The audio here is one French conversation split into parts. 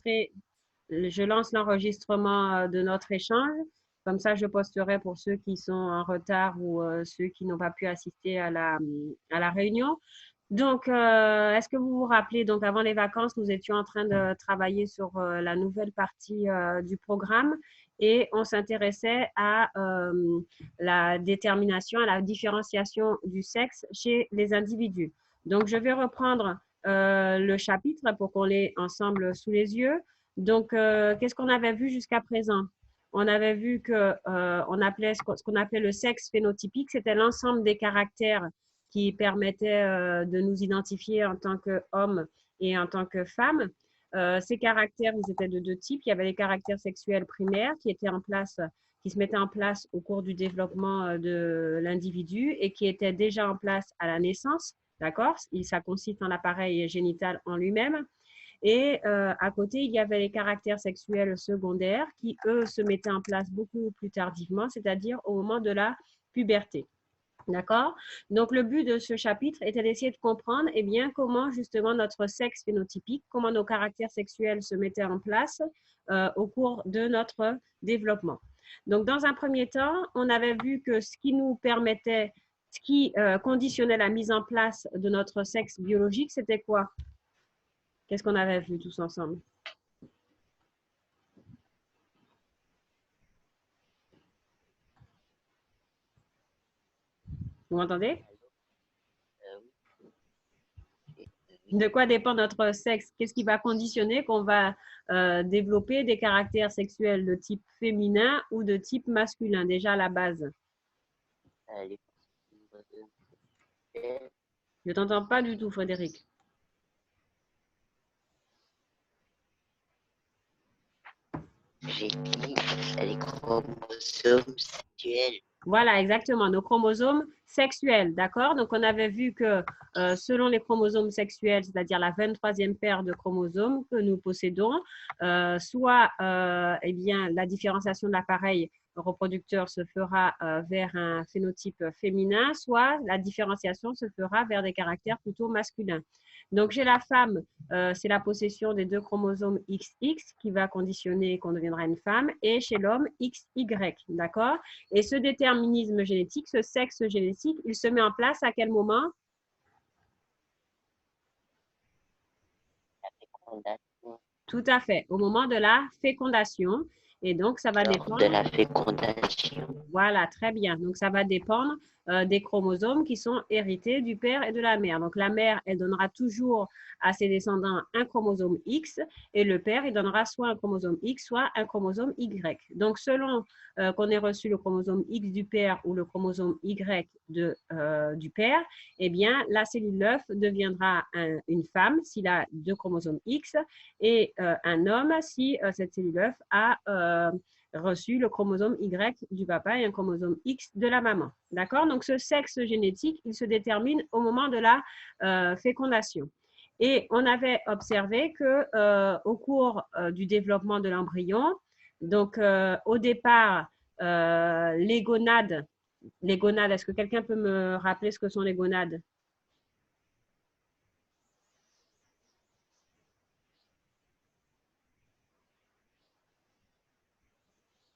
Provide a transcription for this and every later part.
je lance l'enregistrement de notre échange. Comme ça, je posterai pour ceux qui sont en retard ou ceux qui n'ont pas pu assister à la réunion. Donc, est-ce que vous vous rappelez, donc avant les vacances, nous étions en train de travailler sur la nouvelle partie du programme et on s'intéressait à la détermination, à la différenciation du sexe chez les individus. Donc, je vais reprendre le chapitre pour qu'on l'ait ensemble sous les yeux. Donc, qu'est-ce qu'on avait vu jusqu'à présent? On avait vu que on appelait ce qu'on appelait le sexe phénotypique, c'était l'ensemble des caractères qui permettaient de nous identifier en tant qu'hommes et en tant que femmes. Ces caractères, ils étaient de deux types. Il y avait les caractères sexuels primaires qui étaient en place, qui se mettaient en place au cours du développement de l'individu et qui étaient déjà en place à la naissance. D'accord? Ça consiste en l'appareil génital en lui-même. Et à côté, il y avait les caractères sexuels secondaires qui, eux, se mettaient en place beaucoup plus tardivement, c'est-à-dire au moment de la puberté. D'accord? Donc, le but de ce chapitre était d'essayer de comprendre eh bien, comment justement notre sexe phénotypique, comment nos caractères sexuels se mettaient en place au cours de notre développement. Donc, dans un premier temps, on avait vu que ce qui nous permettait, ce qui conditionnait la mise en place de notre sexe biologique, c'était quoi? Qu'est-ce qu'on avait vu tous ensemble? Vous m'entendez? De quoi dépend notre sexe? Qu'est-ce qui va conditionner qu'on va développer des caractères sexuels de type féminin ou de type masculin, déjà à la base? Je ne t'entends pas du tout, Frédéric. J'ai dit les chromosomes sexuels. Voilà, exactement, nos chromosomes sexuels, d'accord? Donc, on avait vu que selon les chromosomes sexuels, c'est-à-dire la 23e paire de chromosomes que nous possédons, soit eh bien, la différenciation de l'appareil reproducteur se fera vers un phénotype féminin, soit la différenciation se fera vers des caractères plutôt masculins. Donc, chez la femme, c'est la possession des deux chromosomes XX qui va conditionner qu'on deviendra une femme, et chez l'homme, XY, d'accord? Et ce déterminisme génétique, ce sexe génétique, il se met en place à quel moment? La fécondation. Tout à fait, au moment de la fécondation. Et donc, ça va dépendre de la fécondation. Voilà, très bien. Donc, ça va dépendre des chromosomes qui sont hérités du père et de la mère. Donc, la mère, elle donnera toujours à ses descendants un chromosome X et le père, il donnera soit un chromosome X, soit un chromosome Y. Donc, selon qu'on ait reçu le chromosome X du père ou le chromosome Y du père, eh bien, la cellule l'œuf deviendra une femme s'il a deux chromosomes X et un homme si cette cellule l'œuf a reçu le chromosome Y du papa et un chromosome X de la maman. D'accord? Donc, ce sexe génétique, il se détermine au moment de la fécondation. Et on avait observé que au cours du développement de l'embryon, donc au départ, les gonades, est-ce que quelqu'un peut me rappeler ce que sont les gonades?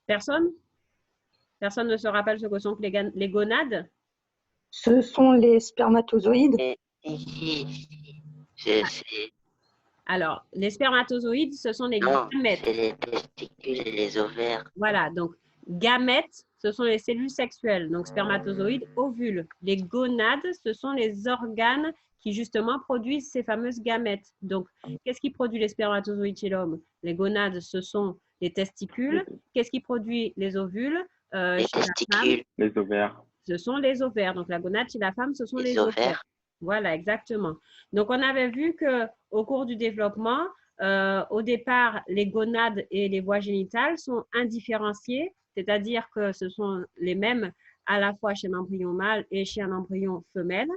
Personne? Personne ne se rappelle ce que sont les gonades? Ce sont les spermatozoïdes. Je sais. Alors, les spermatozoïdes, ce sont les Non, gamètes. c'est les testicules et les ovaires. Voilà, donc gamètes, ce sont les cellules sexuelles. Donc spermatozoïdes, ovules. Les gonades, ce sont les organes qui justement produisent ces fameuses gamètes. Donc, qu'est-ce qui produit les spermatozoïdes chez l'homme? Les gonades, ce sont les testicules. Qu'est-ce qui produit les ovules les chez testicules. la femme? Les ovaires. Ce sont les ovaires. Donc, la gonade chez la femme, ce sont les ovaires. ovaires. Voilà, exactement. Donc, on avait vu qu'au cours du développement, au départ, les gonades et les voies génitales sont indifférenciées, c'est-à-dire que ce sont les mêmes à la fois chez un embryon mâle et chez un embryon femelle.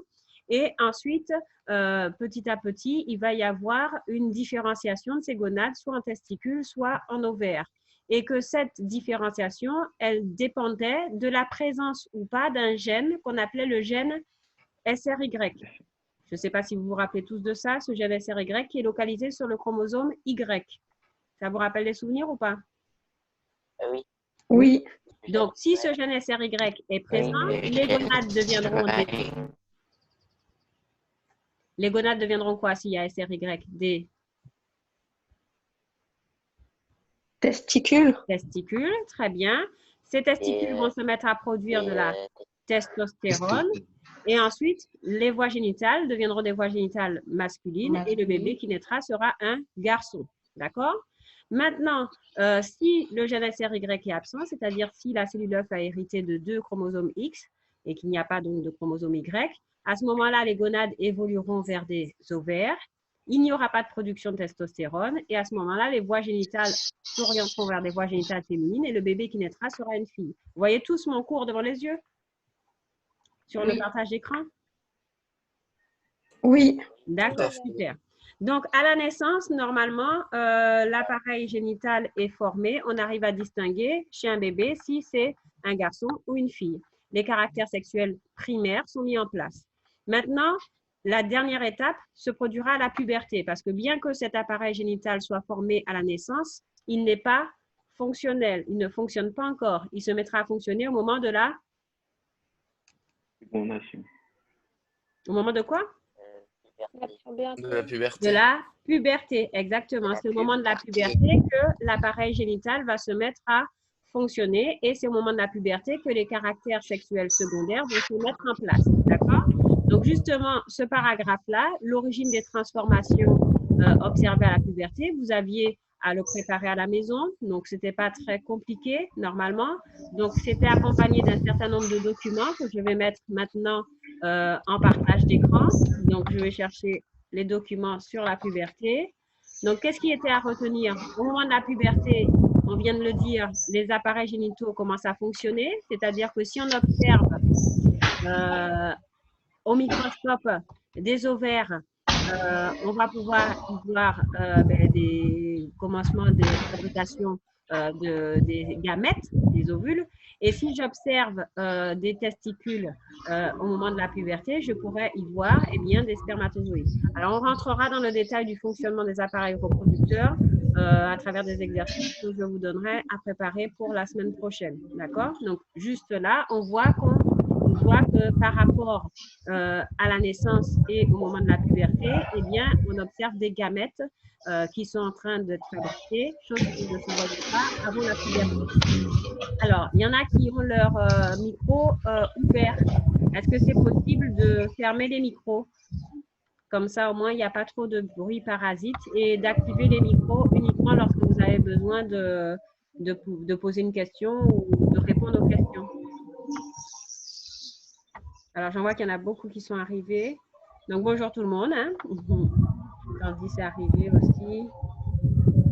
Et ensuite, petit à petit, il va y avoir une différenciation de ces gonades, soit en testicules, soit en ovaires. Et que cette différenciation, elle dépendait de la présence ou pas d'un gène qu'on appelait le gène SRY. Je ne sais pas si vous vous rappelez tous de ça, ce gène SRY qui est localisé sur le chromosome Y. Ça vous rappelle des souvenirs ou pas? Oui. Oui. Donc, si ce gène SRY est présent, les gonades deviendront les gonades deviendront quoi s'il y a SRY? Des Testicules. testicules, très bien. Ces testicules vont se mettre à produire de la testostérone. Et ensuite, les voies génitales deviendront des voies génitales masculines et le bébé qui naîtra sera un garçon. D'accord? Maintenant, si le gène SRY est absent, c'est-à-dire si la cellule œuf a hérité de 2 chromosomes X et qu'il n'y a pas donc de chromosome Y, à ce moment-là, les gonades évolueront vers des ovaires. Il n'y aura pas de production de testostérone et à ce moment-là, les voies génitales s'orienteront vers des voies génitales féminines et le bébé qui naîtra sera une fille. Vous voyez tous mon cours devant les yeux sur le partage d'écran? Oui. D'accord, super. Donc, à la naissance, normalement, l'appareil génital est formé. On arrive à distinguer chez un bébé si c'est un garçon ou une fille. Les caractères sexuels primaires sont mis en place. Maintenant, la dernière étape se produira à la puberté parce que bien que cet appareil génital soit formé à la naissance, il n'est pas fonctionnel. Il ne fonctionne pas encore. Il se mettra à fonctionner au moment de la… Au moment de quoi? De la puberté. De la puberté, exactement. C'est au moment de la puberté que l'appareil génital va se mettre à fonctionner et c'est au moment de la puberté que les caractères sexuels secondaires vont se mettre en place. D'accord? Donc, justement, ce paragraphe-là, l'origine des transformations observées à la puberté, vous aviez à le préparer à la maison. Donc, ce n'était pas très compliqué, normalement. Donc, c'était accompagné d'un certain nombre de documents que je vais mettre maintenant en partage d'écran. Donc, je vais chercher les documents sur la puberté. Donc, qu'est-ce qui était à retenir? Au moment de la puberté, on vient de le dire, les appareils génitaux commencent à fonctionner. C'est-à-dire que si on observe au microscope des ovaires, on va pouvoir voir des commencements de fabrication des gamètes, des ovules. Et si j'observe des testicules au moment de la puberté, je pourrais y voir des spermatozoïdes. Alors, on rentrera dans le détail du fonctionnement des appareils reproducteurs à travers des exercices que je vous donnerai à préparer pour la semaine prochaine. D'accord? Donc, juste là, on voit que par rapport à la naissance et au moment de la puberté, on observe des gamètes qui sont en train d'être fabriquées, chose qui ne se voyait pas avant la puberté. Alors, il y en a qui ont leur micro ouvert. Est-ce que c'est possible de fermer les micros? Comme ça, au moins, il n'y a pas trop de bruit parasite et d'activer les micros uniquement lorsque vous avez besoin de poser une question ou de répondre aux questions. Alors, j'en vois qu'il y en a beaucoup qui sont arrivés. Donc, bonjour tout le monde. Hein. Candice est arrivée aussi.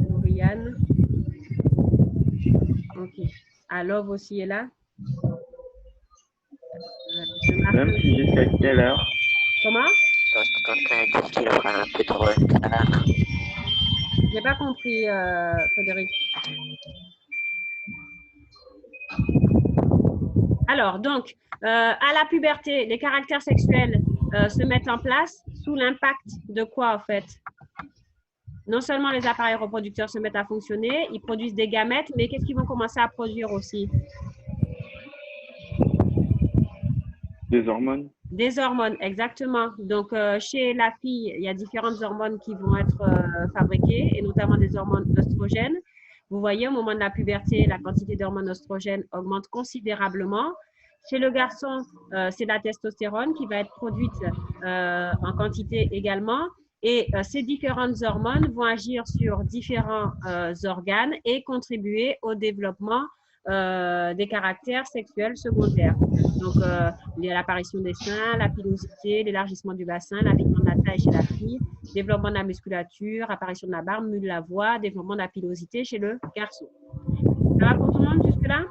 Lauriane. OK. Love aussi est là. Même si jusqu'à quelle heure? Comment? Quentin a dit qu'il aura un peu de retard. J'ai pas compris, Frédéric. Alors, donc, à la puberté, les caractères sexuels se mettent en place sous l'impact de quoi, en fait? Non seulement les appareils reproducteurs se mettent à fonctionner, ils produisent des gamètes, mais qu'est-ce qu'ils vont commencer à produire aussi? Des hormones. Des hormones, exactement. Donc, chez la fille, il y a différentes hormones qui vont être fabriquées, et notamment des hormones oestrogènes. Vous voyez, au moment de la puberté, la quantité d'hormones oestrogènes augmente considérablement. Chez le garçon, c'est la testostérone qui va être produite en quantité également. Et ces différentes hormones vont agir sur différents organes et contribuer au développement des caractères sexuels secondaires. Donc, l'apparition des seins, la pilosité, l'élargissement du bassin, l'habillement de la taille chez la fille, développement de la musculature, apparition de la barbe, mue de la voix, développement de la pilosité chez le garçon. Ça va pour tout le monde jusque-là?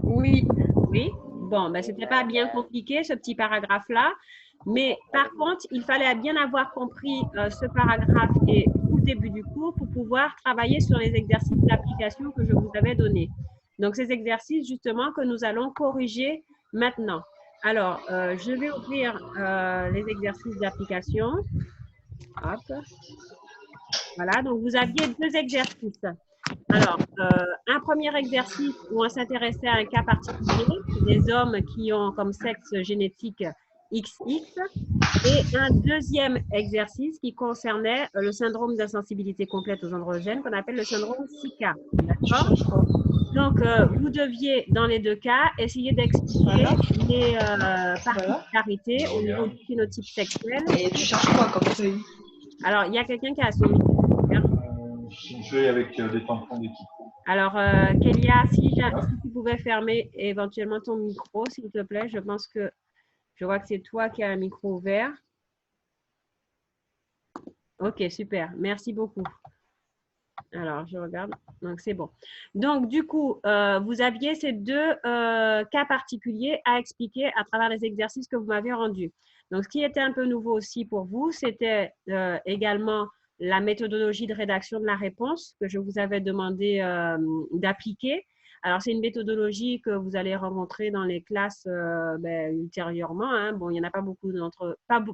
Oui. Oui. Bon, ben, c'était pas bien compliqué, ce petit paragraphe-là. Mais par contre, il fallait bien avoir compris ce paragraphe et tout le début du cours pour pouvoir travailler sur les exercices d'application que je vous avais donnés. Donc, ces exercices, justement, que nous allons corriger maintenant. Alors, je vais ouvrir les exercices d'application. Hop. Voilà, donc vous aviez 2 exercices. Alors, un premier exercice où on s'intéressait à un cas particulier, des hommes qui ont comme sexe génétique XX, et un deuxième exercice qui concernait le syndrome d'insensibilité complète aux androgènes qu'on appelle le syndrome SICA. D'accord? Donc, vous deviez, dans les 2 cas, essayer d'expliquer les particularités au niveau du phénotype sexuel. Et tu cherches quoi comme feuille? Alors, il y a quelqu'un qui a son micro ouvert. Une feuille avec des tampons d'équipe. Alors, Kélia, si tu pouvais fermer éventuellement ton micro, s'il te plaît, je vois que c'est toi qui as un micro ouvert. Ok, super. Merci beaucoup. Alors, je regarde. Donc, c'est bon. Donc, du coup, vous aviez ces 2 cas particuliers à expliquer à travers les exercices que vous m'avez rendus. Donc, ce qui était un peu nouveau aussi pour vous, c'était également la méthodologie de rédaction de la réponse que je vous avais demandé d'appliquer. Alors, c'est une méthodologie que vous allez rencontrer dans les classes ultérieurement. Hein. Bon, il n'y en a pas beaucoup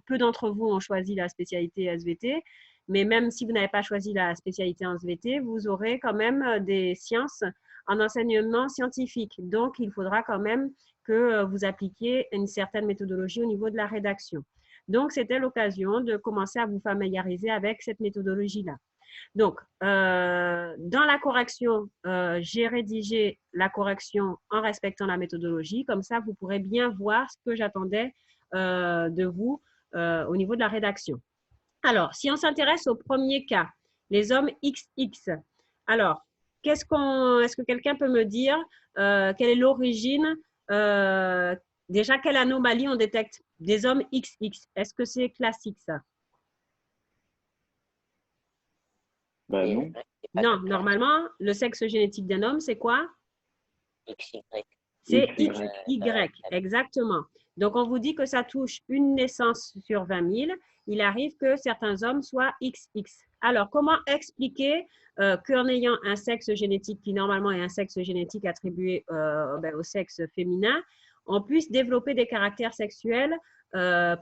peu d'entre vous ont choisi la spécialité SVT. Mais même si vous n'avez pas choisi la spécialité en SVT, vous aurez quand même des sciences en enseignement scientifique. Donc, il faudra quand même que vous appliquiez une certaine méthodologie au niveau de la rédaction. Donc, c'était l'occasion de commencer à vous familiariser avec cette méthodologie-là. Donc, dans la correction, j'ai rédigé la correction en respectant la méthodologie. Comme ça, vous pourrez bien voir ce que j'attendais de vous au niveau de la rédaction. Alors, si on s'intéresse au premier cas, les hommes XX. Alors, est-ce que quelqu'un peut me dire quelle est l'origine, déjà quelle anomalie on détecte des hommes XX? Est-ce que c'est classique ça? Non. Non, normalement, le sexe génétique d'un homme, c'est quoi? XY. C'est XY, exactement. Donc, on vous dit que ça touche une naissance sur 20 000. Il arrive que certains hommes soient XX. Alors, comment expliquer qu'en ayant un sexe génétique qui normalement est un sexe génétique attribué au sexe féminin, on puisse développer des caractères sexuels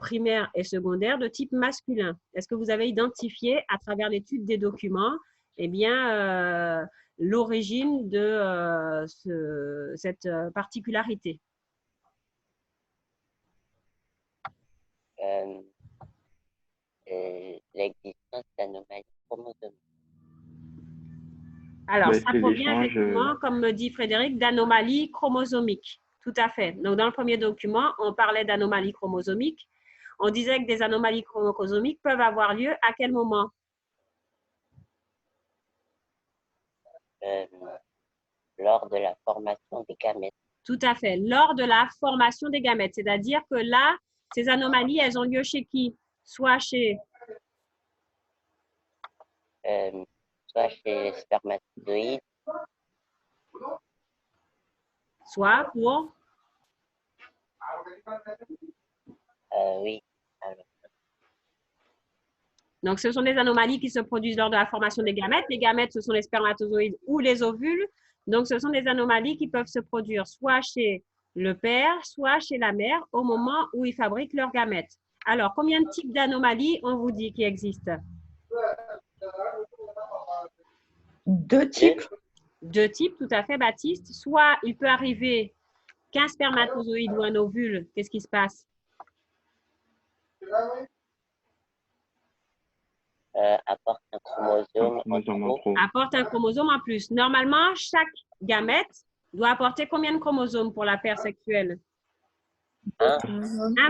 primaires et secondaires de type masculin? Est-ce que vous avez identifié à travers l'étude des documents l'origine de cette particularité? L'existence d'anomalies chromosomiques. Alors, ça provient effectivement, comme me dit Frédéric, d'anomalies chromosomiques. Tout à fait. Donc, dans le premier document, on parlait d'anomalies chromosomiques. On disait que des anomalies chromosomiques peuvent avoir lieu à quel moment? Lors de la formation des gamètes. Tout à fait. Lors de la formation des gamètes. C'est-à-dire que là, ces anomalies, elles ont lieu chez qui? Soit chez les spermatozoïdes. Soit pour Oui. Donc, ce sont des anomalies qui se produisent lors de la formation des gamètes. Les gamètes, ce sont les spermatozoïdes ou les ovules. Donc, ce sont des anomalies qui peuvent se produire soit chez le père, soit chez la mère au moment où ils fabriquent leurs gamètes. Alors, combien de types d'anomalies on vous dit qui existent? 2 types. 2 types, tout à fait, Baptiste. Soit il peut arriver qu'un spermatozoïde ou un ovule, qu'est-ce qui se passe? Apporte un chromosome en trop. Apporte un chromosome en plus. Normalement, chaque gamète doit apporter combien de chromosomes pour la paire sexuelle? Un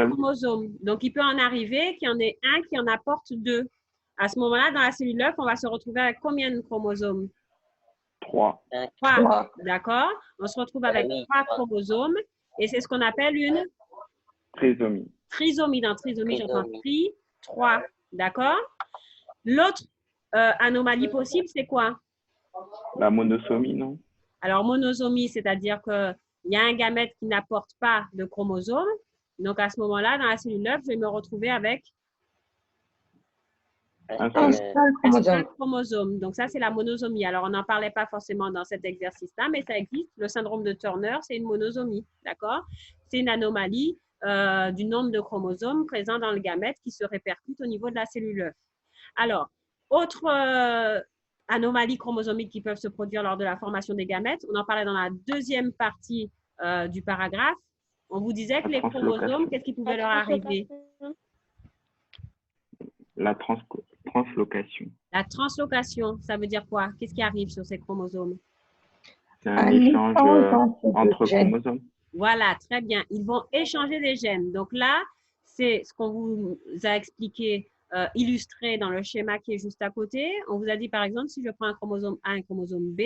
chromosome. Donc, il peut en arriver qu'il y en ait un qui en apporte 2. À ce moment-là, dans la cellule œuf, on va se retrouver avec combien de chromosomes? 3. 3. D'accord. On se retrouve avec 3 chromosomes et c'est ce qu'on appelle une Trisomie. Trisomie. Dans trisomie, j'entends 3. D'accord. L'autre anomalie possible, c'est quoi? La monosomie, non? Alors, monosomie, c'est-à-dire qu'il y a un gamète qui n'apporte pas de chromosome. Donc, à ce moment-là, dans la cellule œuf, je vais me retrouver avec un seul chromosome. Donc, ça, c'est la monosomie. Alors, on n'en parlait pas forcément dans cet exercice-là, mais ça existe. Le syndrome de Turner, c'est une monosomie. D'accord? C'est une anomalie du nombre de chromosomes présents dans le gamète qui se répercute au niveau de la cellule œuf. Alors, Autre anomalies chromosomiques qui peuvent se produire lors de la formation des gamètes. On en parlait dans la deuxième partie du paragraphe. On vous disait que les chromosomes, qu'est-ce qui pouvait leur arriver? La translocation. La translocation, ça veut dire quoi? Qu'est-ce qui arrive sur ces chromosomes? C'est un échange entre chromosomes. Voilà, très bien. Ils vont échanger des gènes. Donc là, c'est ce qu'on vous a expliqué, illustré dans le schéma qui est juste à côté. On vous a dit, par exemple, si je prends un chromosome A et un chromosome B,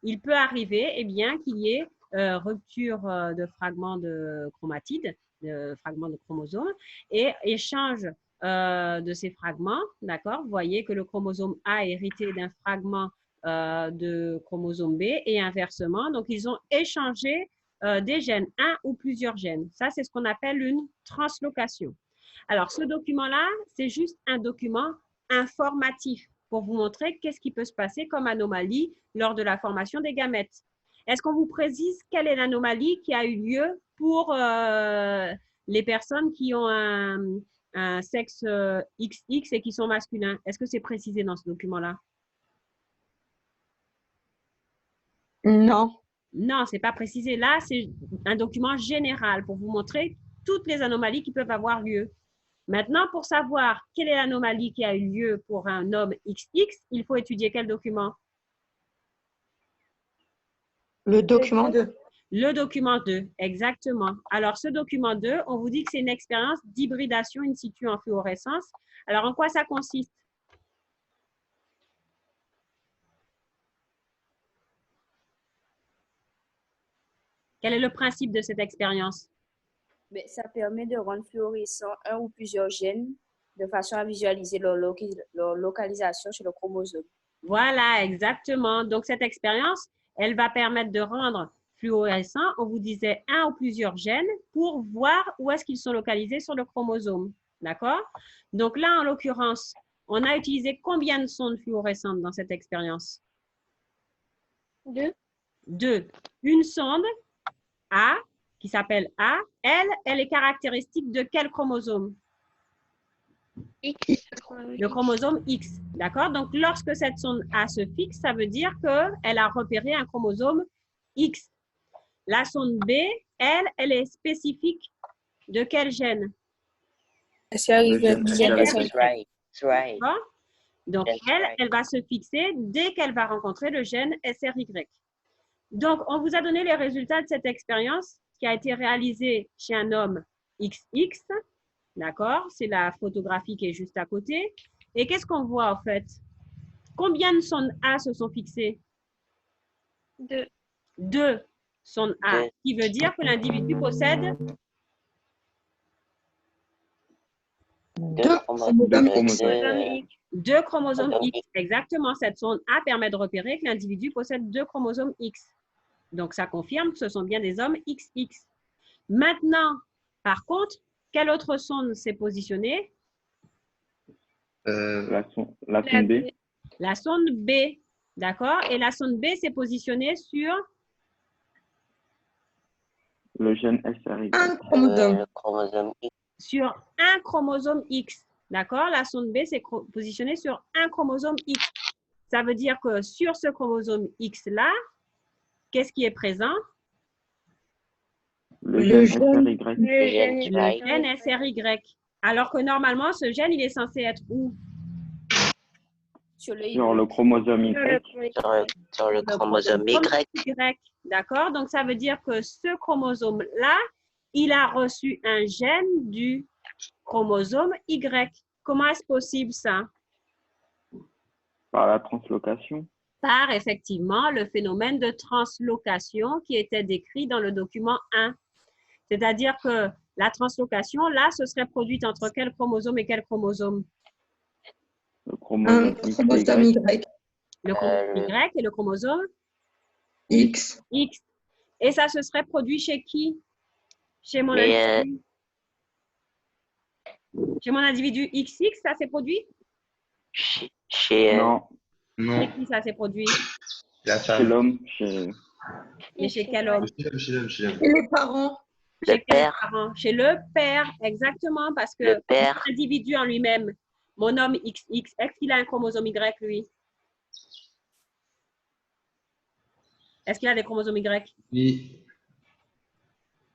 il peut arriver qu'il y ait rupture de fragments de chromatides, de fragments de chromosomes, et échange de ces fragments, d'accord? Vous voyez que le chromosome A est hérité d'un fragment de chromosome B et inversement. Donc, ils ont échangé des gènes, un ou plusieurs gènes. Ça, c'est ce qu'on appelle une translocation. Alors, ce document-là, c'est juste un document informatif pour vous montrer qu'est-ce qui peut se passer comme anomalie lors de la formation des gamètes. Est-ce qu'on vous précise quelle est l'anomalie qui a eu lieu pour les personnes qui ont un sexe XX et qui sont masculins? Est-ce que c'est précisé dans ce document-là? Non. Non, ce n'est pas précisé. Là, c'est un document général pour vous montrer toutes les anomalies qui peuvent avoir lieu. Maintenant, pour savoir quelle est l'anomalie qui a eu lieu pour un homme XX, il faut étudier quel document? Le document 2. Le document 2, exactement. Alors, ce document 2, on vous dit que c'est une expérience d'hybridation in situ en fluorescence. Alors, en quoi ça consiste? Quel est le principe de cette expérience? Mais ça permet de rendre fluorescent un ou plusieurs gènes de façon à visualiser leur localisation sur le chromosome. Voilà, exactement. Donc, cette expérience, elle va permettre de rendre fluorescent, on vous disait un ou plusieurs gènes pour voir où est-ce qu'ils sont localisés sur le chromosome. D'accord? Donc là, en l'occurrence, on a utilisé combien de sondes fluorescentes dans cette expérience? 2. 2. Une sonde A, qui s'appelle A, elle est caractéristique de quel chromosome? X. Le chromosome X. D'accord? Donc, lorsque cette sonde A se fixe, ça veut dire qu'elle a repéré un chromosome X. La sonde B, elle est spécifique de quel gène? Donc, elle va se fixer dès qu'elle va rencontrer le gène SRY. Donc, on vous a donné les résultats de cette expérience qui a été réalisée chez un homme XX. D'accord? C'est la photographie qui est juste à côté. Et qu'est-ce qu'on voit en fait? Combien de sondes A se sont fixées? 2. 2 sondes A, qui veut dire que l'individu possède 2 chromosomes. 2 chromosomes X. Exactement, cette sonde A permet de repérer que l'individu possède 2 chromosomes X. Donc, ça confirme que ce sont bien des hommes XX. Maintenant, par contre, quelle autre sonde s'est positionnée? La sonde B. La sonde B, d'accord? Et la sonde B s'est positionnée sur le gène SRY. Un chromosome. Le chromosome X. sur un chromosome X, d'accord? La sonde B s'est positionnée sur un chromosome X. Ça veut dire que sur ce chromosome X-là, qu'est-ce qui est présent? Le gène SRY. Le gène SRY. Alors que normalement, ce gène, il est censé être où? Sur le chromosome Y. Sur le chromosome Y. D'accord? Donc, ça veut dire que ce chromosome-là, il a reçu un gène du chromosome Y. Comment est-ce possible ça? Par la translocation. Par effectivement le phénomène de translocation qui était décrit dans le document 1. C'est-à-dire que la translocation, là, ce serait produite entre quel chromosome et quel chromosome? Le chromosome Y. Le chromosome Y et le chromosome X. X. Et ça se serait produit chez qui? Chez mon individu. Chez mon individu XX, ça s'est produit? Non. Chez qui ça s'est produit? Chez l'homme. Et chez quel homme? Chez les parents. Chez le père, exactement, parce que l'individu en lui-même, Mon homme XX, est-ce qu'il a un chromosome Y, lui? Est-ce qu'il a des chromosomes Y? Oui.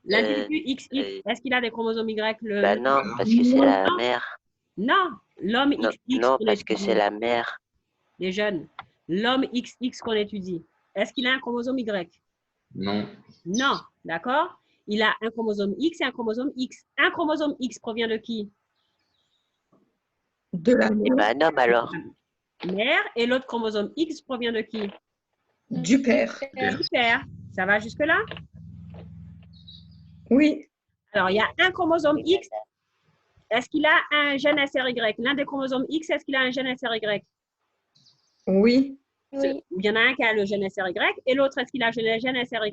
L'individu XX, est-ce qu'il a des chromosomes Y? Bah non, parce que c'est la mère. Non, l'homme Non, XX. non, qu'on parce que étudie, c'est la mère. les jeunes. L'homme XX qu'on étudie, est-ce qu'il a un chromosome Y? Non. Non, d'accord? Il a un chromosome X et un chromosome X. Un chromosome X provient de qui? De la Et mère. bah un homme alors. Mère. Et l'autre chromosome X provient de qui? Du père. Du père. Ça va jusque-là? Oui. Alors, il y a un chromosome X. Est-ce qu'il a un gène SRY? L'un des chromosomes X, est-ce qu'il a un gène SRY? Oui. Oui. Il y en a un qui a le gène SRY et l'autre, est-ce qu'il a le gène SRY?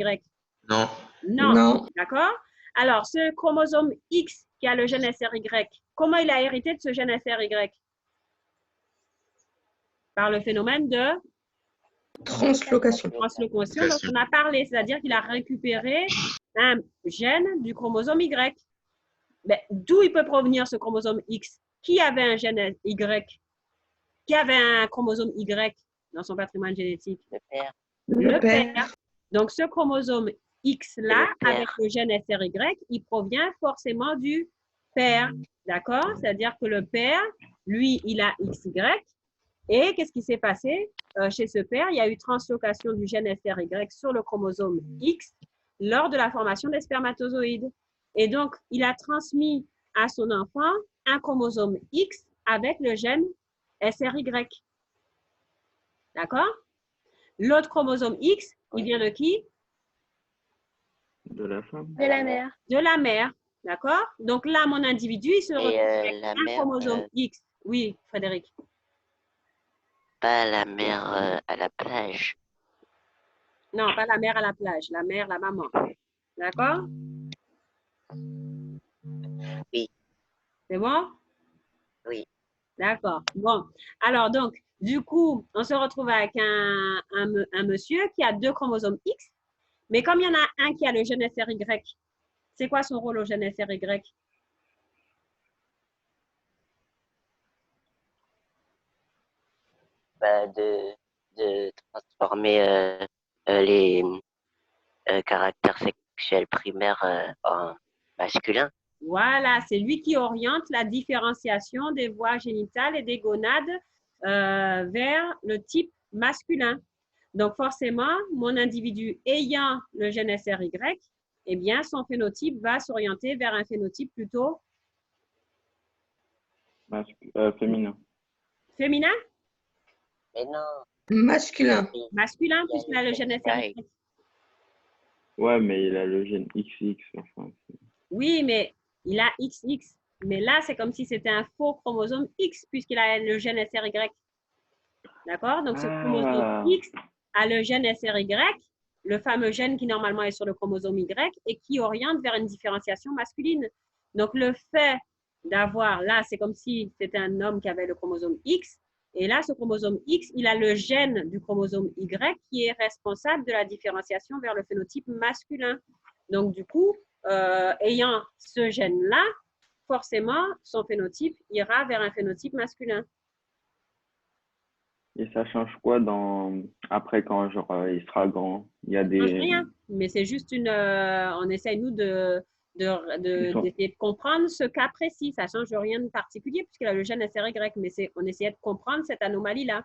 Non. Non. Non. D'accord? Alors, ce chromosome X qui a le gène SRY, comment il a hérité de ce gène SRY? Par le phénomène de Translocation. translocation dont on a parlé, c'est-à-dire qu'il a récupéré un gène du chromosome Y. Mais d'où il peut provenir ce chromosome X? Qui avait un gène Y? Qui avait un chromosome Y dans son patrimoine génétique? Le père. Le père. Donc, ce chromosome X-là, Le père. avec le gène SRY, il provient forcément du père. D'accord? C'est-à-dire que le père, lui, il a XY. Et qu'est-ce qui s'est passé chez ce père? Il y a eu translocation du gène SRY sur le chromosome X lors de la formation des spermatozoïdes. Et donc, il a transmis à son enfant un chromosome X avec le gène SRY. D'accord? L'autre chromosome X, il vient de qui? De la femme. De la mère. De la mère. D'accord? Donc là, mon individu, il se retrouve avec la un mère, chromosome X. Oui, Frédéric. pas la mère à la plage. Non, pas la mère à la plage. La mère, la maman. D'accord? Oui. C'est bon? Oui. D'accord. Bon. Alors, donc, du coup, on se retrouve avec un monsieur qui a 2 chromosomes X, mais comme il y en a un qui a le gène SRY, c'est quoi son rôle au gène SRY? Bah, de transformer les caractères sexuels primaires en masculins. Voilà, c'est lui qui oriente la différenciation des voies génitales et des gonades vers le type masculin. Donc, forcément, mon individu ayant le gène SRY, eh bien, son phénotype va s'orienter vers un phénotype plutôt Féminin. féminin, Mais non. Masculin. masculin, puisqu'il a le gène SRY. Ouais, mais il a le gène XX. Enfin, Oui, mais il a XX. Mais là, c'est comme si c'était un faux chromosome X, puisqu'il a le gène SRY. D'accord? Donc, ce chromosome X a le gène SRY, le fameux gène qui normalement est sur le chromosome Y et qui oriente vers une différenciation masculine. Donc, le fait d'avoir, là, c'est comme si c'était un homme qui avait le chromosome X. Et là, ce chromosome X, il a le gène du chromosome Y qui est responsable de la différenciation vers le phénotype masculin. Donc, du coup, ayant ce gène-là, forcément, son phénotype ira vers un phénotype masculin. et ça change quoi après quand genre, il sera grand? Il y a Ça change des. rien, mais c'est juste on essaye, nous, d'essayer de comprendre ce cas précis. Ça ne change rien de particulier puisqu'il a le gène SRY, mais on essayait de comprendre cette anomalie-là.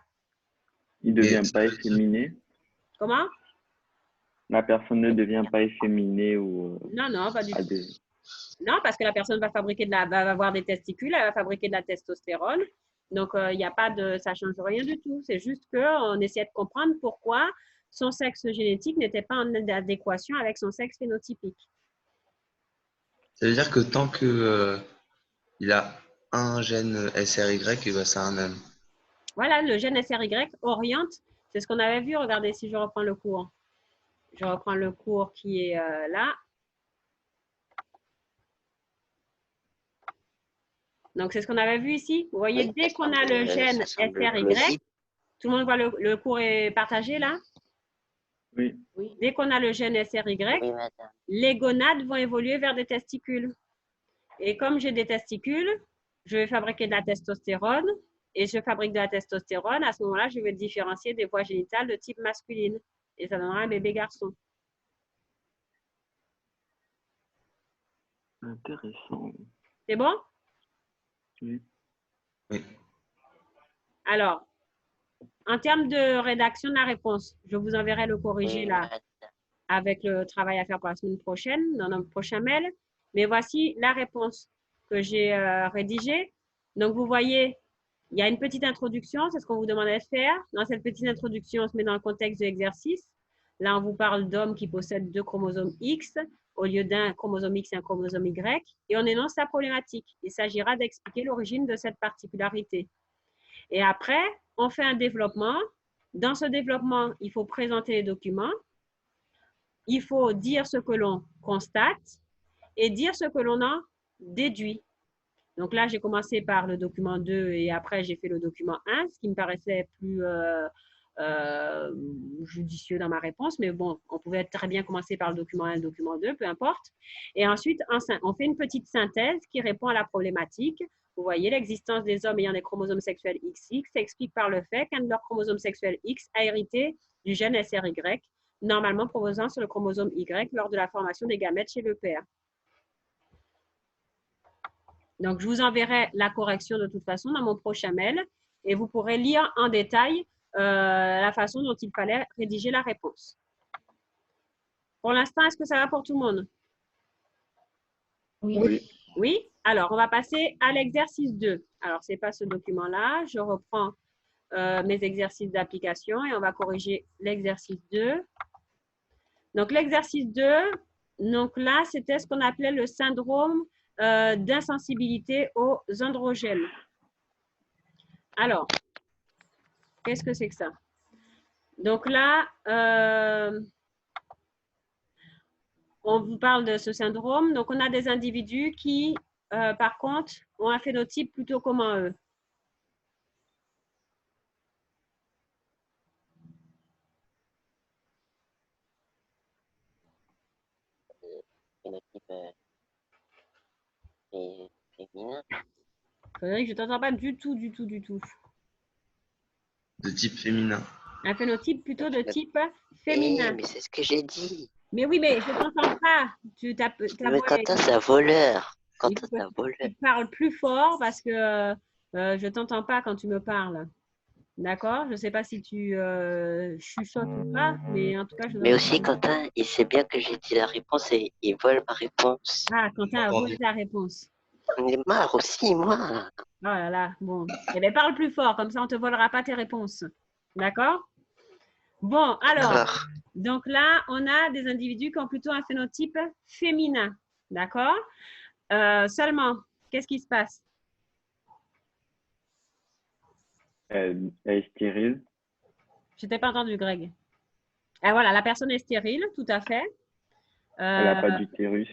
Il ne devient pas efféminé? Comment? La personne ne devient pas efféminée ou. Non, non, pas du tout. Non, parce que la personne va va avoir des testicules, elle va fabriquer de la testostérone. Donc, il n'y a pas de, ça ne change rien du tout. C'est juste qu'on essaie de comprendre pourquoi son sexe génétique n'était pas en adéquation avec son sexe phénotypique. Ça veut dire que tant que il a un gène SRY, ben, c'est un homme. Voilà, le gène SRY oriente. C'est ce qu'on avait vu. Regardez si je reprends le cours. Je reprends le cours qui est là. Donc, c'est ce qu'on avait vu ici. Vous voyez, Oui, dès qu'on a le gène SRY, tout le monde voit le cours est partagé là? Oui. Dès qu'on a le gène SRY, Oui, madame. les gonades vont évoluer vers des testicules. Et comme j'ai des testicules, je vais fabriquer de la testostérone et je fabrique de la testostérone. À ce moment-là, je vais différencier des voies génitales de type masculine et ça donnera un bébé garçon. Intéressant. C'est bon? Oui. Oui. Alors, en termes de rédaction de la réponse, je vous enverrai le corrigé là avec le travail à faire pour la semaine prochaine, dans notre prochain mail. Mais voici la réponse que j'ai rédigée. Donc, vous voyez, il y a une petite introduction, c'est ce qu'on vous demandait de faire. Dans cette petite introduction, on se met dans le contexte de l'exercice. Là, on vous parle d'hommes qui possèdent 2 chromosomes X au lieu d'un chromosome X et un chromosome Y. Et on énonce la problématique. Il s'agira d'expliquer l'origine de cette particularité. Et après, on fait un développement. Dans ce développement, il faut présenter les documents. Il faut dire ce que l'on constate et dire ce que l'on en déduit. Donc là, j'ai commencé par le document 2 et après, j'ai fait le document 1, ce qui me paraissait plus judicieux dans ma réponse. Mais bon, on pouvait très bien commencer par le document 1 et le document 2, peu importe. Et ensuite, on fait une petite synthèse qui répond à la problématique. Vous voyez, l'existence des hommes ayant des chromosomes sexuels XX s'explique par le fait qu'un de leurs chromosomes sexuels X a hérité du gène SRY, normalement proposant sur le chromosome Y lors de la formation des gamètes chez le père. Donc, je vous enverrai la correction de toute façon dans mon prochain mail et vous pourrez lire en détail la façon dont il fallait rédiger la réponse. Pour l'instant, est-ce que ça va pour tout le monde? Oui. Oui? Alors, on va passer à l'exercice 2. Alors, ce n'est pas ce document-là. Je reprends mes exercices d'application et on va corriger l'exercice 2. Donc, l'exercice 2, donc là, c'était ce qu'on appelait le syndrome d'insensibilité aux androgènes. Alors, qu'est-ce que c'est que ça? Donc là, on vous parle de ce syndrome. Donc, on a des individus qui, par contre, ont un phénotype plutôt commun, eux. Phénotype féminin. Frédéric, je ne t'entends pas du tout. De type féminin. Un phénotype plutôt de type Eh, féminin. mais c'est ce que j'ai dit. Mais oui, mais je ne t'entends pas. Ta Mais voix Quentin, est- c'est un voleur. Il Quentin, faut c'est un que voleur. tu parles plus fort parce que je ne t'entends pas quand tu me parles. D'accord? Je ne sais pas si tu chuchotes ou pas, mais en tout cas, je Mais t'entends aussi, pas. Quentin, il sait bien que j'ai dit la réponse et il vole ma réponse. Ah, Quentin a volé ta réponse. J'en ai marre aussi, moi. Oh là là, bon. Eh bien, parle plus fort, comme ça, on ne te volera pas tes réponses. D'accord? Bon, alors, D'accord. donc là, on a des individus qui ont plutôt un phénotype féminin. D'accord? Seulement, qu'est-ce qui se passe? Elle est stérile. Je t'ai pas entendu, Greg. Ah, voilà, la personne est stérile, tout à fait. Elle n'a pas d'utérus.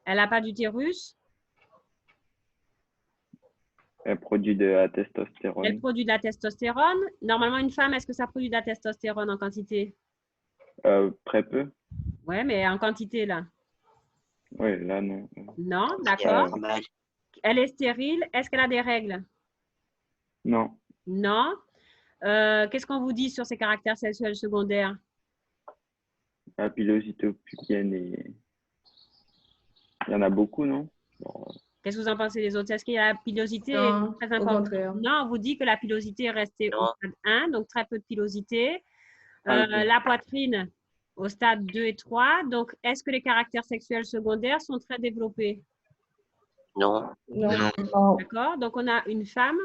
Elle n'a pas d'utérus. Elle produit de la Elle testostérone. produit de la testostérone. Normalement, une femme, est-ce que ça produit de la testostérone en quantité? Très peu. Oui, mais en quantité, là. Oui, là, non. Non, C'est d'accord. normal. Elle est stérile. Est-ce qu'elle a des règles? Non. Non. Qu'est-ce qu'on vous dit sur ses caractères sexuels secondaires? La pilosité pubienne et... Il y en a beaucoup, non? Bon, Qu'est-ce que vous en pensez les autres? Est-ce qu'il y a la pilosité Non, très au importante? contraire. Non, on vous dit que la pilosité est restée au Non. stade 1, donc très peu de pilosité. Ah, ok. La poitrine au stade 2 et 3. Donc, est-ce que les caractères sexuels secondaires sont très développés? Non. Non. Non. Non. D'accord? Donc, on a une femme,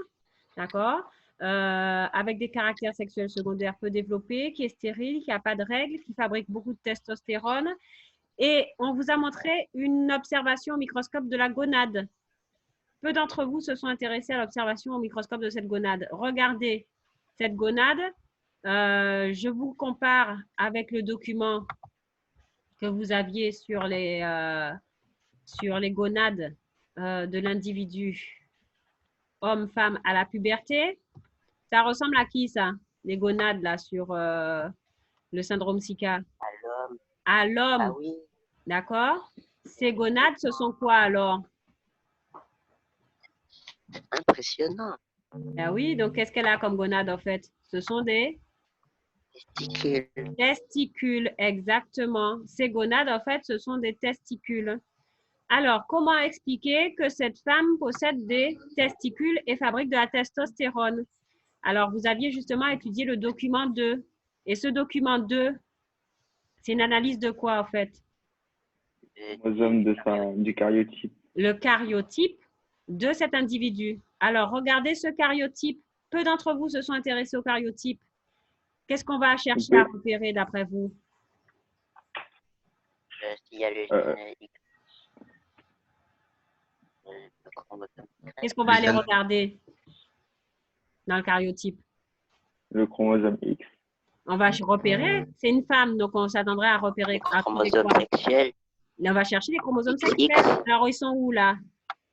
d'accord, avec des caractères sexuels secondaires peu développés, qui est stérile, qui n'a pas de règles, qui fabrique beaucoup de testostérone. Et on vous a montré une observation au microscope de la gonade. Peu d'entre vous se sont intéressés à l'observation au microscope de cette gonade. Regardez cette gonade. Je vous compare avec le document que vous aviez sur les gonades de l'individu homme-femme à la puberté. Ça ressemble à qui ça? Les gonades là sur le syndrome Zika? À l'homme. À l'homme. Ah oui. D'accord? Ces gonades, ce sont quoi alors? Impressionnant. Ben oui, donc qu'est-ce qu'elle a comme gonade en fait? Ce sont des Testicule. testicules, exactement. Ces gonades en fait, ce sont des testicules. Alors, comment expliquer que cette femme possède des testicules et fabrique de la testostérone? Alors, vous aviez justement étudié le document 2. Et ce document 2, c'est une analyse de quoi en fait? Chromosome du cariotype. Le cariotype de cet individu. Alors, regardez ce cariotype. Peu d'entre vous se sont intéressés au cariotype. Qu'est-ce qu'on va chercher à repérer d'après vous? Il y a le gène X. Le chromosome. Qu'est-ce qu'on va aller regarder dans le cariotype? Le chromosome X. On va repérer, c'est une femme, donc on s'attendrait à repérer. Le chromosome sexuel. On va chercher les chromosomes XX. sexuels. Alors, ils sont où là?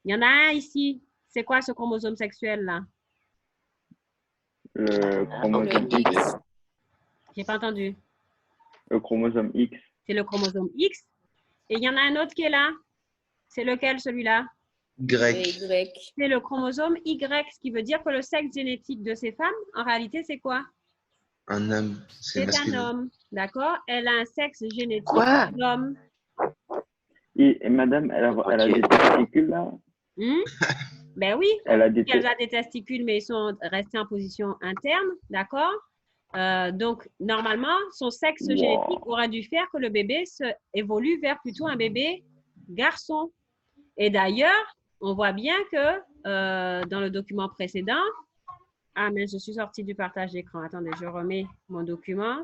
Il y en a un ici. C'est quoi ce chromosome sexuel là? Le chromosome Le X. X. J'ai pas entendu. Le chromosome X. C'est le chromosome X. Et il y en a un autre qui est là. C'est lequel celui-là? Le Grec. Y. C'est le chromosome Y, ce qui veut dire que le sexe génétique de ces femmes, en réalité, c'est quoi? Un homme. C'est C'est un masculin. homme. D'accord? Elle a un sexe génétique Quoi? d'homme. Et madame, elle a des testicules là? Ben oui, Elle a des elle a des testicules, mais ils sont restés en position interne, d'accord? Donc, normalement, son sexe Wow. génétique aurait dû faire que le bébé évolue vers plutôt un bébé garçon. Et d'ailleurs, on voit bien que dans le document précédent, ah, mais je suis sortie du partage d'écran. Attendez, je remets mon document.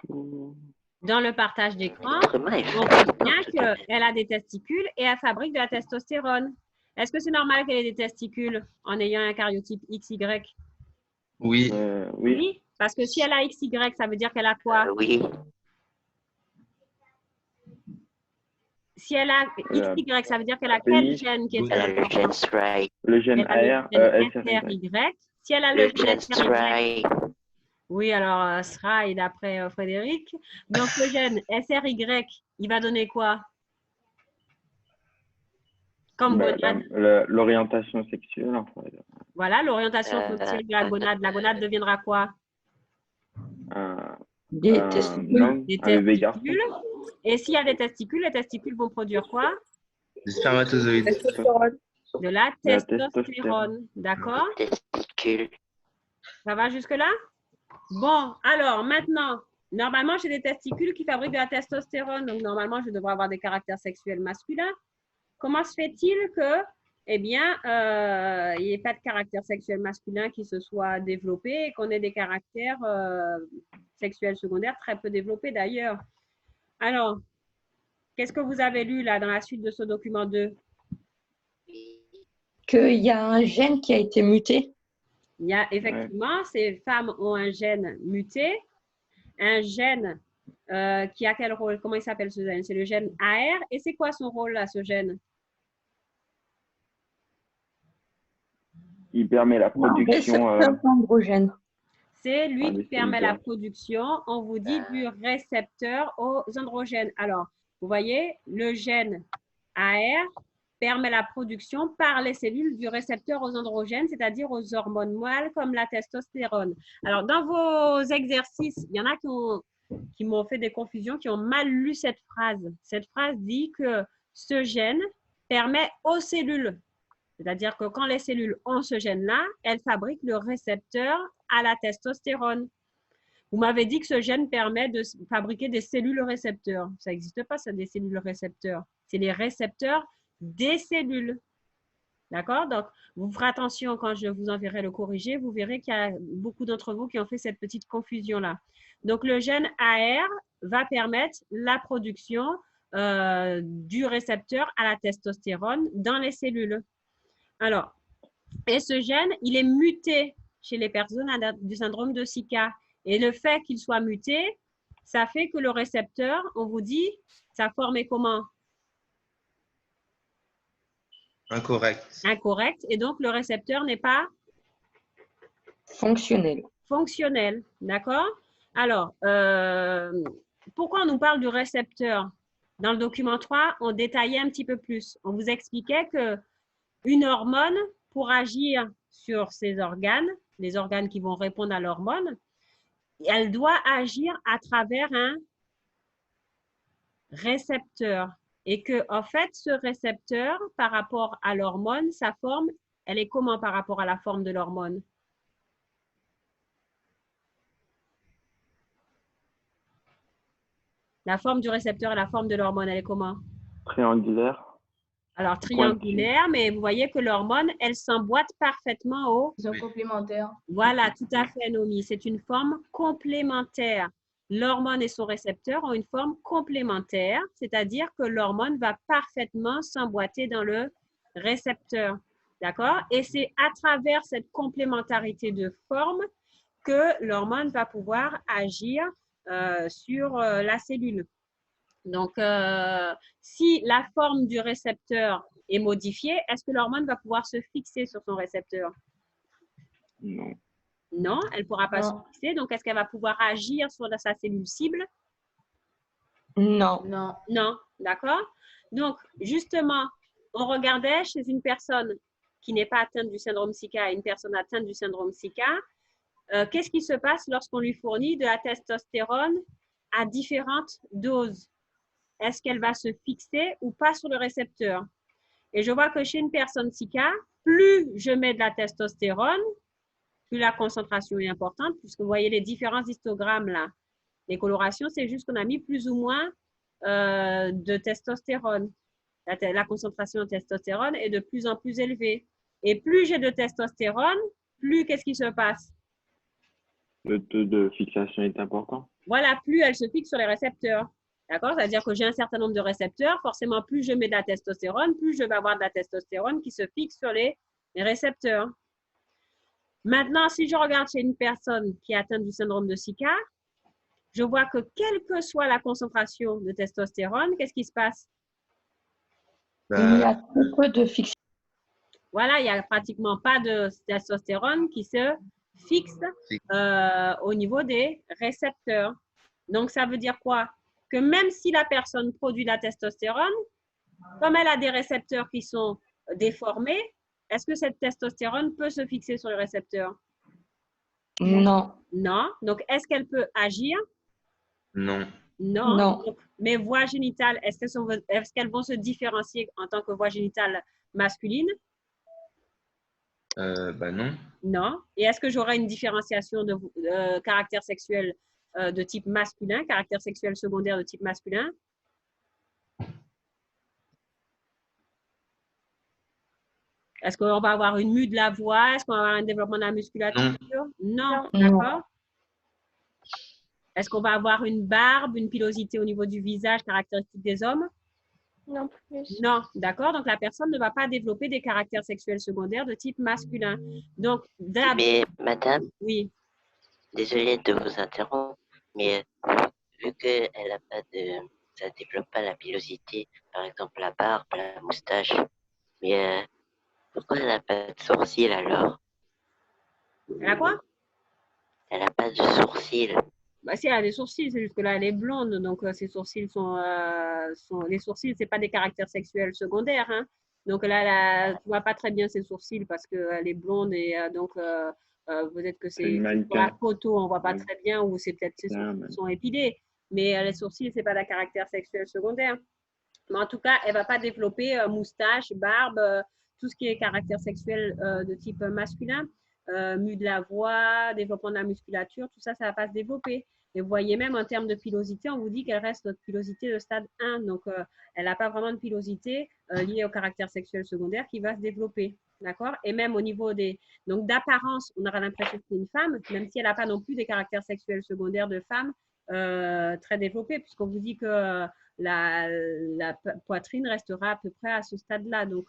Dans le partage d'écran, L'être humain est on voit fascinant, bien ce domaine. qu'elle a des testicules et elle fabrique de la testostérone. Est-ce que c'est normal qu'elle ait des testicules en ayant un cariotype XY? Oui. Oui. Parce que si elle a XY, ça veut dire qu'elle a quoi? Oui. Si elle a Elle a XY, ça veut dire qu'elle a quel pénis, gène qui est Elle a très le important? gène SRY. Le gène Elle a AR, le gène SRY. SRY. Si elle a Le le gène gène SRY, SRY. oui, alors SRY d'après Frédéric. Donc le gène SRY, il va donner quoi? Comme gonade. L'orientation sexuelle, enfin, Voilà, l'orientation sexuelle de la gonade. La gonade deviendra quoi? Des un testicules. homme, Des un bébé garçon. testicules. Et s'il y a des testicules, les testicules vont produire quoi? Des spermatozoïdes. Testostérone. De la La testostérone. D'accord? Testicule. Ça va jusque-là? Bon, alors maintenant, normalement, j'ai des testicules qui fabriquent de la testostérone. Donc, normalement, je devrais avoir des caractères sexuels masculins. Comment se fait-il que, eh bien, il n'y ait pas de caractère sexuel masculin qui se soit développé et qu'on ait des caractères sexuels secondaires très peu développés d'ailleurs? Alors, qu'est-ce que vous avez lu là dans la suite de ce document 2? Qu'il y a un gène qui a été muté. Il y a effectivement, ces femmes ont un gène muté, un gène qui a quel rôle? Comment il s'appelle ce gène? C'est le gène AR. Et c'est quoi son rôle là, ce gène? Il permet la production. Récepteur d'androgène. C'est lui Ah, qui mais permet c'est la bizarre. production, on vous dit, du récepteur aux androgènes. Alors, vous voyez, le gène AR permet la production par les cellules du récepteur aux androgènes, c'est-à-dire aux hormones mâles comme la testostérone. Alors, dans vos exercices, il y en a qui m'ont fait des confusions, qui ont mal lu cette phrase. Cette phrase dit que ce gène permet aux cellules, c'est-à-dire que quand les cellules ont ce gène-là, elles fabriquent le récepteur à la testostérone. Vous m'avez dit que ce gène permet de fabriquer des cellules récepteurs. Ça n'existe pas, ça, des cellules récepteurs. C'est les récepteurs des cellules. D'accord? Donc, vous ferez attention quand je vous enverrai le corrigé. Vous verrez qu'il y a beaucoup d'entre vous qui ont fait cette petite confusion-là. Donc, le gène AR va permettre la production du récepteur à la testostérone dans les cellules. Alors, et ce gène, il est muté chez les personnes du syndrome de Zika. Et le fait qu'il soit muté, ça fait que le récepteur, on vous dit, sa forme est comment? Incorrect. Incorrect. Et donc, le récepteur n'est pas Fonctionnel. fonctionnel. D'accord? Alors, pourquoi on nous parle du récepteur? Dans le document 3, on détaillait un petit peu plus. On vous expliquait qu'une hormone, pour agir sur ces organes, les organes qui vont répondre à l'hormone, elle doit agir à travers un récepteur. Et que, en fait, ce récepteur, par rapport à l'hormone, sa forme, elle est comment par rapport à la forme de l'hormone? La forme du récepteur et la forme de l'hormone, elle est comment? Triangulaire. Alors, triangulaire, mais vous voyez que l'hormone, elle s'emboîte parfaitement au… Ils sont complémentaires. Voilà, tout à fait, Nomi. C'est une forme complémentaire. L'hormone et son récepteur ont une forme complémentaire, c'est-à-dire que l'hormone va parfaitement s'emboîter dans le récepteur. D'accord? Et c'est à travers cette complémentarité de forme que l'hormone va pouvoir agir sur la cellule. Donc, si la forme du récepteur est modifiée, est-ce que l'hormone va pouvoir se fixer sur son récepteur? Non. Non, elle ne pourra pas se fixer. Donc, est-ce qu'elle va pouvoir agir sur sa cellule cible? Non. Non. Non, d'accord? Donc, justement, on regardait chez une personne qui n'est pas atteinte du syndrome Zika et une personne atteinte du syndrome Zika, qu'est-ce qui se passe lorsqu'on lui fournit de la testostérone à différentes doses? Est-ce qu'elle va se fixer ou pas sur le récepteur? Et je vois que chez une personne Zika, plus je mets de la testostérone, plus la concentration est importante, puisque vous voyez les différents histogrammes là. Les colorations, c'est juste qu'on a mis plus ou moins de testostérone. La concentration de testostérone est de plus en plus élevée. Et plus j'ai de testostérone, plus qu'est-ce qui se passe? Le taux de fixation est important. Voilà, plus elle se fixe sur les récepteurs. D'accord? C'est-à-dire que j'ai un certain nombre de récepteurs. Forcément, plus je mets de la testostérone, plus je vais avoir de la testostérone qui se fixe sur les récepteurs. Maintenant, si je regarde chez une personne qui est atteinte du syndrome de Zika, je vois que quelle que soit la concentration de testostérone, qu'est-ce qui se passe? Il y a très peu de fixation. Voilà, il n'y a pratiquement pas de testostérone qui se fixe au niveau des récepteurs. Donc, ça veut dire quoi? Que même si la personne produit de la testostérone, comme elle a des récepteurs qui sont déformés, est-ce que cette testostérone peut se fixer sur le récepteur? Non. Non. Donc, est-ce qu'elle peut agir? Non. Non. Non. Donc, mes voies génitales, est-ce qu'elles vont se différencier en tant que voie génitale masculine? Non. Non. Et est-ce que j'aurai une différenciation de caractère sexuel de type masculin, caractère sexuel secondaire de type masculin? Est-ce qu'on va avoir une mue de la voix? Est-ce qu'on va avoir un développement de la musculature? Non. Non. D'accord. Est-ce qu'on va avoir une barbe, une pilosité au niveau du visage caractéristique des hommes? Non plus. Non, d'accord. Donc, la personne ne va pas développer des caractères sexuels secondaires de type masculin. Donc, d'abord… Mais madame, Oui. désolée de vous interrompre, mais vu que elle a pas de, ça développe pas la pilosité, par exemple la barbe, la moustache, mais pourquoi elle n'a pas de sourcils alors? Elle a quoi? Elle n'a pas de sourcils. Bah, si, elle a des sourcils, c'est juste que là, elle est blonde. Donc, ses sourcils les sourcils, ce n'est pas des caractères sexuels secondaires. Hein. Donc, là, tu ne vois pas très bien ses sourcils parce qu'elle est blonde et donc, peut-être que c'est pour la photo, on ne voit pas très bien ou c'est peut-être ses sourcils sont épilés. Mais les sourcils, ce n'est pas des caractères sexuels secondaires. Mais en tout cas, elle ne va pas développer moustache, barbe, tout ce qui est caractère sexuel de type masculin. Mue de la voix, développement de la musculature, tout ça, ça ne va pas se développer. Et vous voyez même en termes de pilosité, on vous dit qu'elle reste notre pilosité de stade 1. Donc, elle n'a pas vraiment de pilosité liée au caractère sexuel secondaire qui va se développer. D'accord? Et même au niveau des… Donc, d'apparence, on aura l'impression que c'est une femme, même si elle n'a pas non plus des caractères sexuels secondaires de femme très développés, puisqu'on vous dit que la poitrine restera à peu près à ce stade-là. Donc,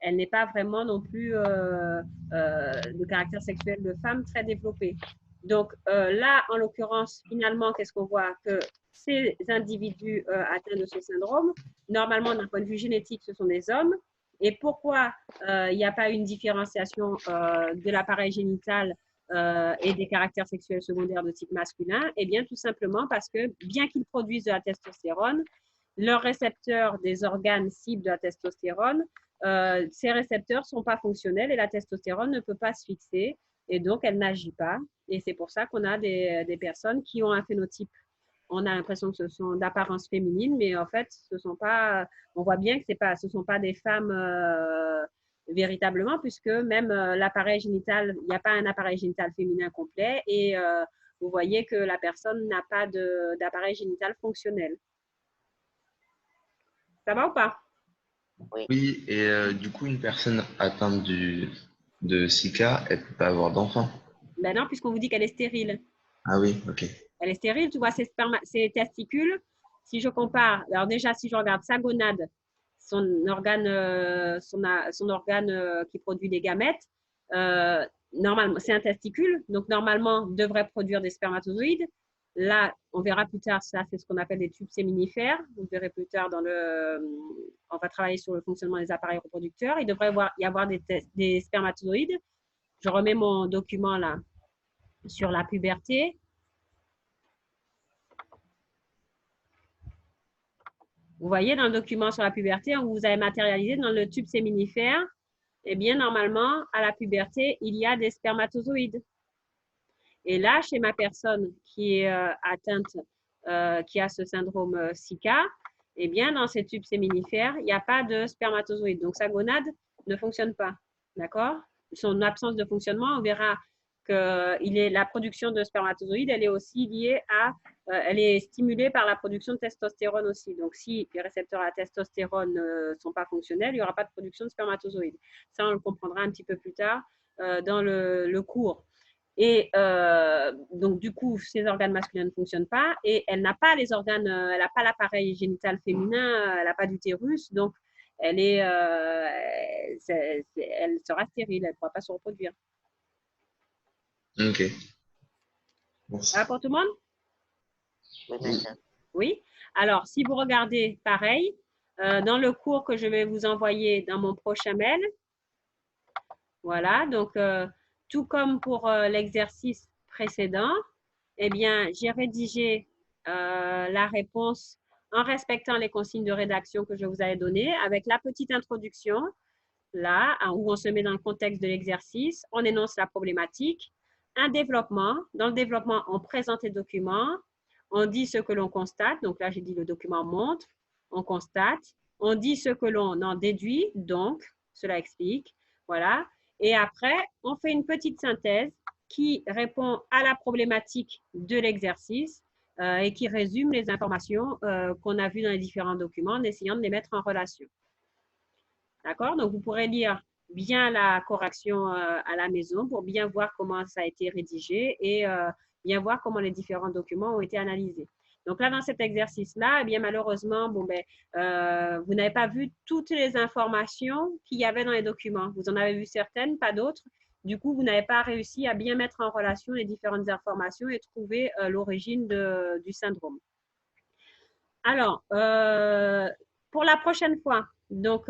elle n'est pas vraiment non plus de caractère sexuel de femme très développé. Donc, là, en l'occurrence, finalement, qu'est-ce qu'on voit? Que ces individus atteints de ce syndrome, normalement, d'un point de vue génétique, ce sont des hommes. Et pourquoi il n'y a pas une différenciation de l'appareil génital et des caractères sexuels secondaires de type masculin? Eh bien, tout simplement parce que, bien qu'ils produisent de la testostérone, leurs récepteurs des organes cibles de la testostérone, ces récepteurs ne sont pas fonctionnels et la testostérone ne peut pas se fixer et donc elle n'agit pas. Et c'est pour ça qu'on a des personnes qui ont un phénotype. On a l'impression que ce sont d'apparence féminine, mais en fait, ce sont pas, on voit bien que ce ne sont pas des femmes véritablement, puisque même l'appareil génital, il n'y a pas un appareil génital féminin complet et vous voyez que la personne n'a pas d'appareil génital fonctionnel. Ça va ou pas? Oui, et du coup, une personne atteinte de Zika, elle ne peut pas avoir d'enfant. Ben non, puisqu'on vous dit qu'elle est stérile. Ah oui, ok. Elle est stérile, tu vois, ses testicules, si je compare, alors déjà, si je regarde sa gonade, son organe qui produit des gamètes, normalement, c'est un testicule, donc normalement, devrait produire des spermatozoïdes. Là, on verra plus tard, ça, c'est ce qu'on appelle des tubes séminifères. Vous verrez plus tard on va travailler sur le fonctionnement des appareils reproducteurs. Il devrait y avoir des spermatozoïdes. Je remets mon document là sur la puberté. Vous voyez, dans le document sur la puberté, on vous avez matérialisé dans le tube séminifère. Eh bien, normalement, à la puberté, il y a des spermatozoïdes. Et là, chez ma personne qui est atteinte, qui a ce syndrome Zika, eh bien, dans ces tubes séminifères, il n'y a pas de spermatozoïdes. Donc, sa gonade ne fonctionne pas. D'accord? Son absence de fonctionnement, on verra que la production de spermatozoïdes, elle est aussi liée elle est stimulée par la production de testostérone aussi. Donc, si les récepteurs à la testostérone ne sont pas fonctionnels, il n'y aura pas de production de spermatozoïdes. Ça, on le comprendra un petit peu plus tard dans le cours. Et donc, du coup, ces organes masculins ne fonctionnent pas et elle n'a pas les organes, elle n'a pas l'appareil génital féminin, elle n'a pas d'utérus, donc elle sera stérile, elle ne pourra pas se reproduire. Ok. Ça va pour tout le monde? Oui, madame. Oui. Alors, si vous regardez pareil, dans le cours que je vais vous envoyer dans mon prochain mail, voilà, donc tout comme pour l'exercice précédent, eh bien, j'ai rédigé la réponse en respectant les consignes de rédaction que je vous avais données avec la petite introduction, là, où on se met dans le contexte de l'exercice, on énonce la problématique, un développement. Dans le développement, on présente les documents, on dit ce que l'on constate. Donc là, j'ai dit le document montre, on constate. On dit ce que l'on en déduit, donc cela explique. Voilà. Et après, on fait une petite synthèse qui répond à la problématique de l'exercice et qui résume les informations qu'on a vues dans les différents documents en essayant de les mettre en relation. D'accord? Donc, vous pourrez lire bien la correction à la maison pour bien voir comment ça a été rédigé et bien voir comment les différents documents ont été analysés. Donc là, dans cet exercice-là, eh bien malheureusement, vous n'avez pas vu toutes les informations qu'il y avait dans les documents. Vous en avez vu certaines, pas d'autres. Du coup, vous n'avez pas réussi à bien mettre en relation les différentes informations et trouver l'origine du syndrome. Alors, pour la prochaine fois, donc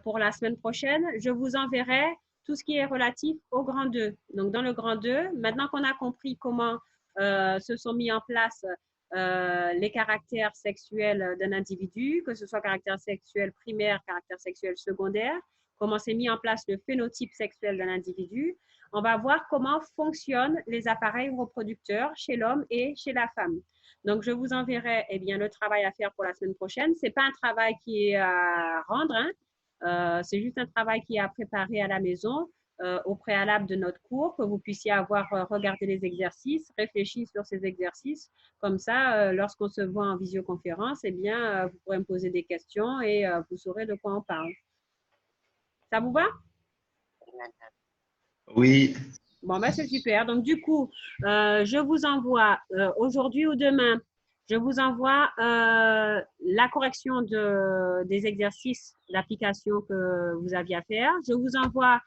pour la semaine prochaine, je vous enverrai tout ce qui est relatif au grand 2. Donc, dans le grand 2, maintenant qu'on a compris comment se sont mis en place les caractères sexuels d'un individu, que ce soit caractère sexuel primaire, caractère sexuel secondaire, comment s'est mis en place le phénotype sexuel d'un individu, on va voir comment fonctionnent les appareils reproducteurs chez l'homme et chez la femme. Donc, je vous enverrai le travail à faire pour la semaine prochaine. Ce n'est pas un travail qui est à rendre, hein. C'est juste un travail qui est à préparer à la maison au préalable de notre cours, que vous puissiez avoir regardé les exercices, réfléchi sur ces exercices. Comme ça, lorsqu'on se voit en visioconférence, vous pourrez me poser des questions et vous saurez de quoi on parle. Ça vous va? Oui. Bon, c'est super. Donc, du coup, je vous envoie aujourd'hui ou demain, je vous envoie la correction des exercices d'application que vous aviez à faire. Je vous envoie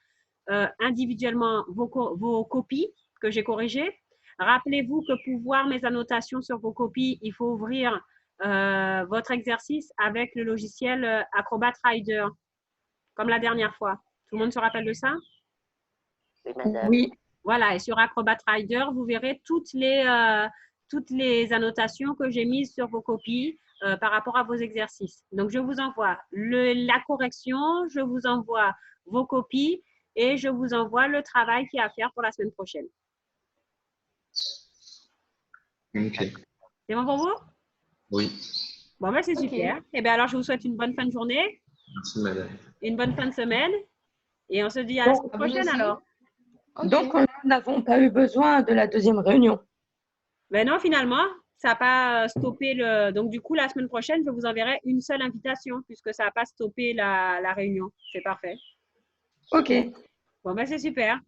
individuellement vos copies que j'ai corrigées. Rappelez-vous que pour voir mes annotations sur vos copies, il faut ouvrir votre exercice avec le logiciel Acrobat Rider, comme la dernière fois. Tout le monde se rappelle de ça? Oui, madame. Oui. Voilà, et sur Acrobat Rider, vous verrez toutes les annotations que j'ai mises sur vos copies par rapport à vos exercices. Donc, je vous envoie la correction, je vous envoie vos copies et je vous envoie le travail qu'il y a à faire pour la semaine prochaine. Ok. C'est bon pour vous? Oui. Bon, ben, c'est Ok. super. Eh bien, alors, je vous souhaite une bonne fin de journée, Merci, madame. une bonne fin de semaine et on se dit à la Bon, semaine à vous prochaine aussi. alors. Ok. Donc, nous n'avons pas eu besoin de la deuxième réunion. Ben non, finalement, ça n'a pas stoppé le… Donc, du coup, la semaine prochaine, je vous enverrai une seule invitation puisque ça n'a pas stoppé la réunion. C'est parfait. Ok. Bon, ben, c'est super.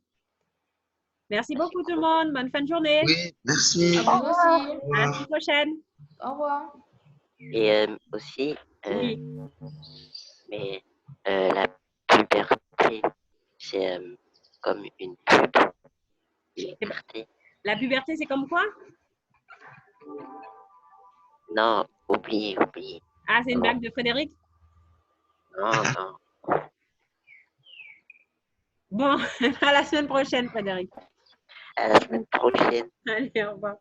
Merci beaucoup tout le monde. Bonne fin de journée. Oui, merci. À vous aussi. À la semaine prochaine. Au revoir. Et aussi, Oui. mais la puberté, c'est comme une pub. Liberté. La puberté, c'est comme quoi? Non, oubliez. Ah, c'est une blague de Frédéric? Non. Bon, à la semaine prochaine, Frédéric. À la semaine prochaine. Allez, au revoir.